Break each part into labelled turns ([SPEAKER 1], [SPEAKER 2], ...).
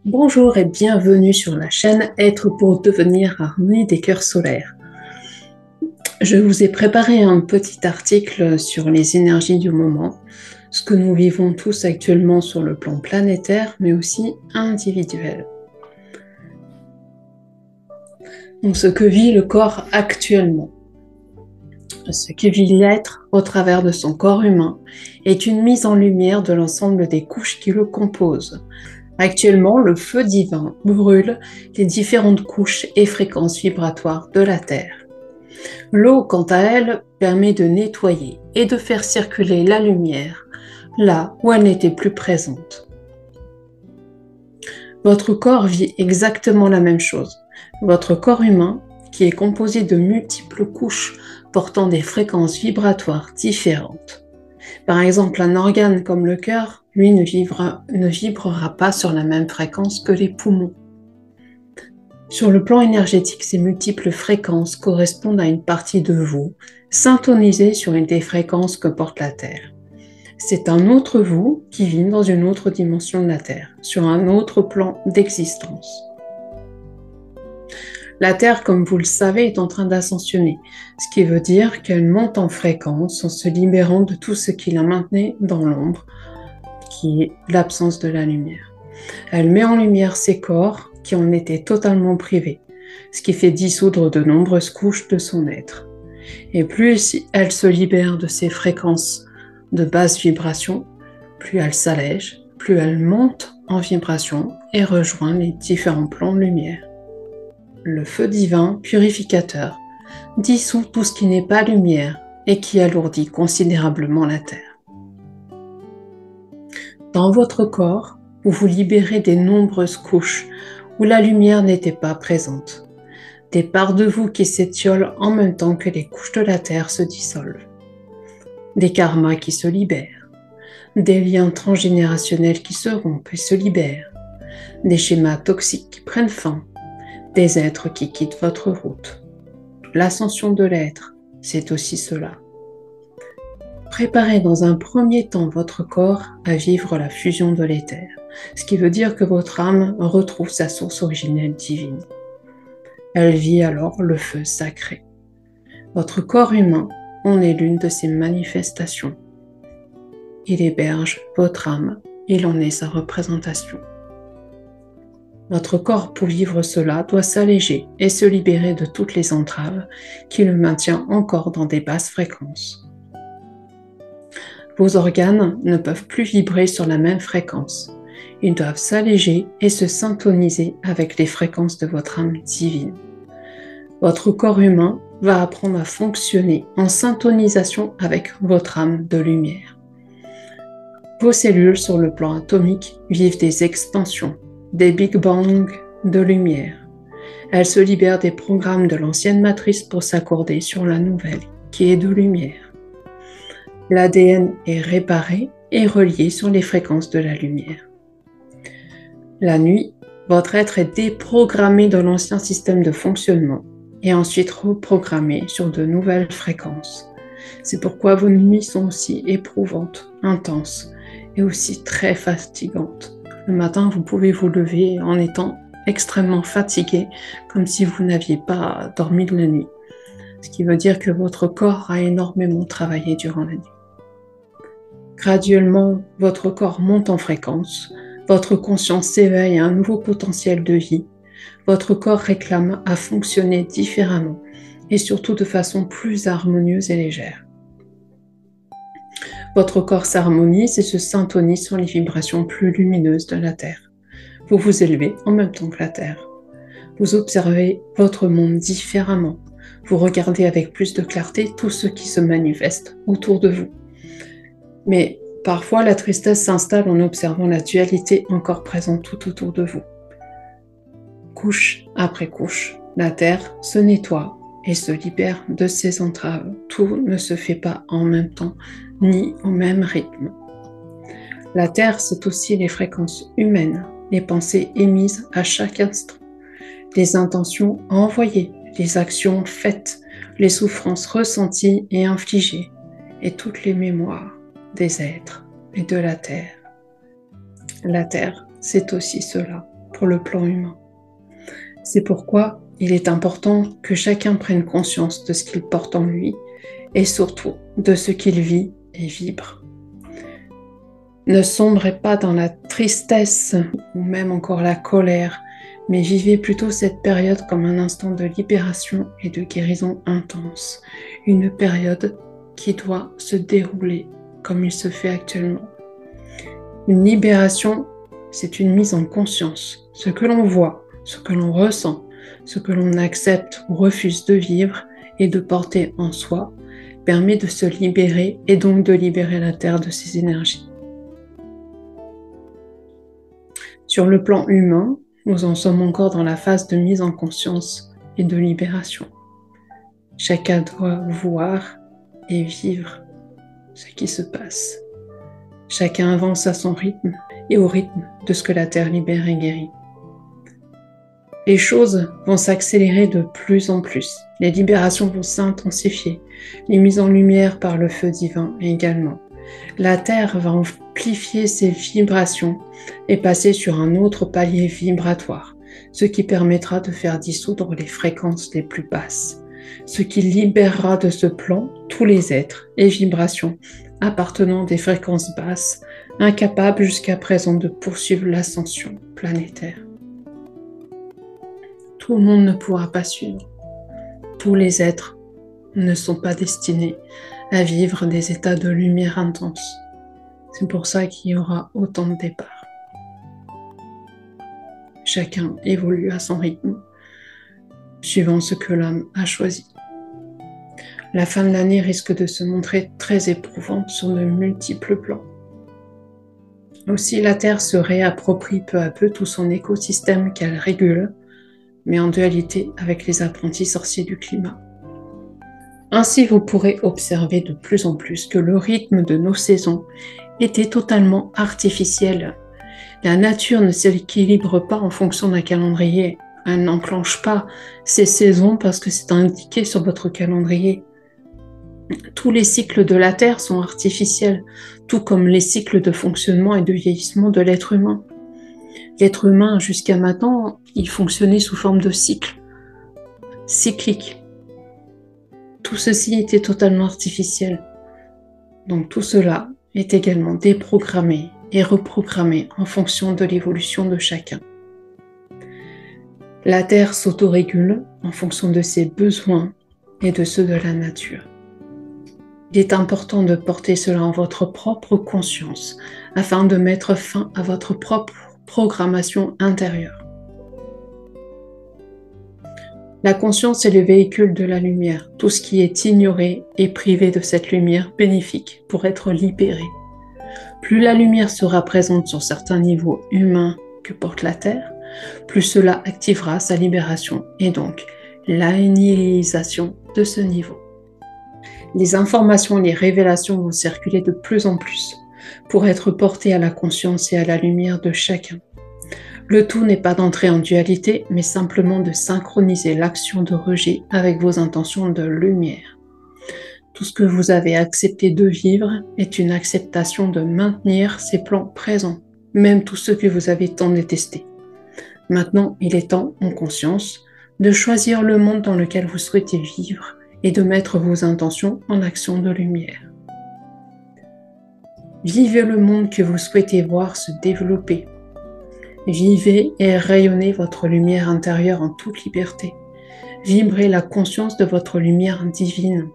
[SPEAKER 1] Bonjour et bienvenue sur la chaîne Être pour devenir harmonie des cœurs solaires. Je vous ai préparé un petit article sur les énergies du moment, ce que nous vivons tous actuellement sur le plan planétaire, mais aussi individuel. Donc, ce que vit le corps actuellement, ce que vit l'être au travers de son corps humain, est une mise en lumière de l'ensemble des couches qui le composent. Actuellement, le feu divin brûle les différentes couches et fréquences vibratoires de la Terre. L'eau, quant à elle, permet de nettoyer et de faire circuler la lumière là où elle n'était plus présente. Votre corps vit exactement la même chose. Votre corps humain, qui est composé de multiples couches portant des fréquences vibratoires différentes. Par exemple, un organe comme le cœur, lui, ne vibrera pas sur la même fréquence que les poumons. Sur le plan énergétique, ces multiples fréquences correspondent à une partie de vous, syntonisée sur une des fréquences que porte la Terre. C'est un autre vous qui vit dans une autre dimension de la Terre, sur un autre plan d'existence. La Terre, comme vous le savez, est en train d'ascensionner, ce qui veut dire qu'elle monte en fréquence en se libérant de tout ce qui la maintenait dans l'ombre, qui est l'absence de la lumière. Elle met en lumière ses corps qui en étaient totalement privés, ce qui fait dissoudre de nombreuses couches de son être. Et plus elle se libère de ces fréquences de basse vibration, plus elle s'allège, plus elle monte en vibration et rejoint les différents plans de lumière. Le feu divin purificateur dissout tout ce qui n'est pas lumière et qui alourdit considérablement la terre. Dans votre corps, vous vous libérez des nombreuses couches où la lumière n'était pas présente, des parts de vous qui s'étiolent en même temps que les couches de la terre se dissolvent, des karmas qui se libèrent, des liens transgénérationnels qui se rompent et se libèrent, des schémas toxiques qui prennent fin, des êtres qui quittent votre route. L'ascension de l'être, c'est aussi cela. Préparez dans un premier temps votre corps à vivre la fusion de l'éther, ce qui veut dire que votre âme retrouve sa source originelle divine. Elle vit alors le feu sacré. Votre corps humain en est l'une de ses manifestations. Il héberge votre âme, il en est sa représentation. Votre corps, pour vivre cela, doit s'alléger et se libérer de toutes les entraves qui le maintiennent encore dans des basses fréquences. Vos organes ne peuvent plus vibrer sur la même fréquence. Ils doivent s'alléger et se syntoniser avec les fréquences de votre âme divine. Votre corps humain va apprendre à fonctionner en syntonisation avec votre âme de lumière. Vos cellules sur le plan atomique vivent des expansions, des Big Bang de lumière. Elles se libèrent des programmes de l'ancienne matrice pour s'accorder sur la nouvelle, qui est de lumière. L'ADN est réparé et relié sur les fréquences de la lumière. La nuit, votre être est déprogrammé de l'ancien système de fonctionnement et ensuite reprogrammé sur de nouvelles fréquences. C'est pourquoi vos nuits sont aussi éprouvantes, intenses et aussi très fatigantes. Le matin, vous pouvez vous lever en étant extrêmement fatigué, comme si vous n'aviez pas dormi de la nuit. Ce qui veut dire que votre corps a énormément travaillé durant la nuit. Graduellement, votre corps monte en fréquence, votre conscience s'éveille à un nouveau potentiel de vie, votre corps réclame à fonctionner différemment et surtout de façon plus harmonieuse et légère. Votre corps s'harmonise et se syntonise sur les vibrations plus lumineuses de la Terre. Vous vous élevez en même temps que la Terre. Vous observez votre monde différemment. Vous regardez avec plus de clarté tout ce qui se manifeste autour de vous. Mais parfois, la tristesse s'installe en observant la dualité encore présente tout autour de vous. Couche après couche, la Terre se nettoie et se libère de ses entraves. Tout ne se fait pas en même temps, ni au même rythme. La Terre, c'est aussi les fréquences humaines, les pensées émises à chaque instant, les intentions envoyées, les actions faites, les souffrances ressenties et infligées, et toutes les mémoires des êtres et de la Terre. La Terre, c'est aussi cela, pour le plan humain. C'est pourquoi il est important que chacun prenne conscience de ce qu'il porte en lui et surtout de ce qu'il vit et vibre. Ne sombrez pas dans la tristesse ou même encore la colère, mais vivez plutôt cette période comme un instant de libération et de guérison intense, une période qui doit se dérouler comme il se fait actuellement. Une libération, c'est une mise en conscience. Ce que l'on voit, ce que l'on ressent, ce que l'on accepte ou refuse de vivre et de porter en soi, permet de se libérer et donc de libérer la Terre de ses énergies. Sur le plan humain, nous en sommes encore dans la phase de mise en conscience et de libération. Chacun doit voir et vivre ce qui se passe. Chacun avance à son rythme et au rythme de ce que la Terre libère et guérit. Les choses vont s'accélérer de plus en plus. Les libérations vont s'intensifier. Les mises en lumière par le feu divin également. La Terre va amplifier ses vibrations et passer sur un autre palier vibratoire, ce qui permettra de faire dissoudre les fréquences les plus basses, ce qui libérera de ce plan tous les êtres et vibrations appartenant des fréquences basses, incapables jusqu'à présent de poursuivre l'ascension planétaire. Tout le monde ne pourra pas suivre. Tous les êtres ne sont pas destinés à vivre des états de lumière intense. C'est pour ça qu'il y aura autant de départs. Chacun évolue à son rythme, suivant ce que l'homme a choisi. La fin de l'année risque de se montrer très éprouvante sur de multiples plans. Aussi, la Terre se réapproprie peu à peu tout son écosystème qu'elle régule, mais en dualité avec les apprentis sorciers du climat. Ainsi, vous pourrez observer de plus en plus que le rythme de nos saisons était totalement artificiel. La nature ne s'équilibre pas en fonction d'un calendrier. Elle n'enclenche pas ces saisons parce que c'est indiqué sur votre calendrier. Tous les cycles de la Terre sont artificiels, tout comme les cycles de fonctionnement et de vieillissement de l'être humain. L'être humain, jusqu'à maintenant, il fonctionnait sous forme de cyclique. Tout ceci était totalement artificiel. Donc tout cela est également déprogrammé et reprogrammé en fonction de l'évolution de chacun. La Terre s'autorégule en fonction de ses besoins et de ceux de la nature. Il est important de porter cela en votre propre conscience afin de mettre fin à votre propre programmation intérieure. La conscience est le véhicule de la lumière. Tout ce qui est ignoré est privé de cette lumière bénéfique pour être libéré. Plus la lumière sera présente sur certains niveaux humains que porte la Terre, plus cela activera sa libération et donc l'annihilisation de ce niveau. Les informations et les révélations vont circuler de plus en plus pour être portées à la conscience et à la lumière de chacun. Le tout n'est pas d'entrer en dualité, mais simplement de synchroniser l'action de rejet avec vos intentions de lumière. Tout ce que vous avez accepté de vivre est une acceptation de maintenir ces plans présents, même tous ceux que vous avez tant détestés. Maintenant, il est temps, en conscience, de choisir le monde dans lequel vous souhaitez vivre et de mettre vos intentions en action de lumière. Vivez le monde que vous souhaitez voir se développer. Vivez et rayonnez votre lumière intérieure en toute liberté. Vibrez la conscience de votre lumière divine.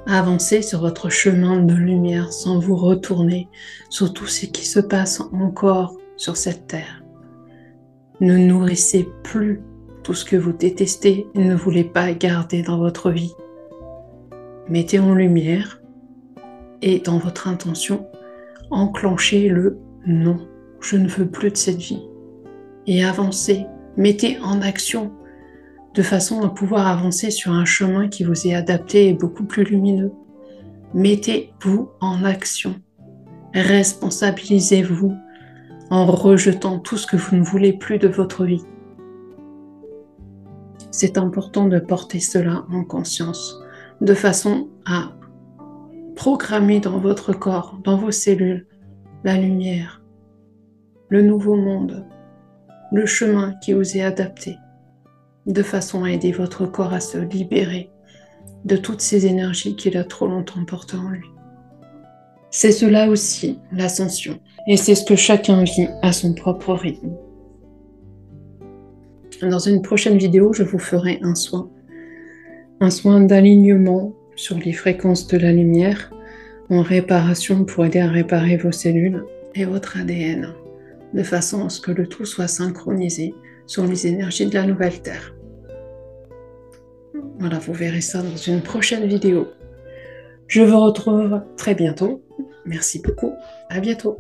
[SPEAKER 1] Avancez sur votre chemin de lumière sans vous retourner sur tout ce qui se passe encore sur cette terre. Ne nourrissez plus tout ce que vous détestez et ne voulez pas garder dans votre vie. Mettez en lumière et dans votre intention, enclenchez le non. Je ne veux plus de cette vie. Et avancez, mettez en action, de façon à pouvoir avancer sur un chemin qui vous est adapté et beaucoup plus lumineux. Mettez-vous en action. Responsabilisez-vous en rejetant tout ce que vous ne voulez plus de votre vie. C'est important de porter cela en conscience, de façon à programmer dans votre corps, dans vos cellules, la lumière, le nouveau monde, le chemin qui vous est adapté, de façon à aider votre corps à se libérer de toutes ces énergies qu'il a trop longtemps portées en lui. C'est cela aussi, l'ascension, et c'est ce que chacun vit à son propre rythme. Dans une prochaine vidéo, je vous ferai un soin d'alignement sur les fréquences de la lumière, en réparation pour aider à réparer vos cellules et votre ADN, de façon à ce que le tout soit synchronisé sur les énergies de la nouvelle Terre. Voilà, vous verrez ça dans une prochaine vidéo. Je vous retrouve très bientôt. Merci beaucoup. À bientôt.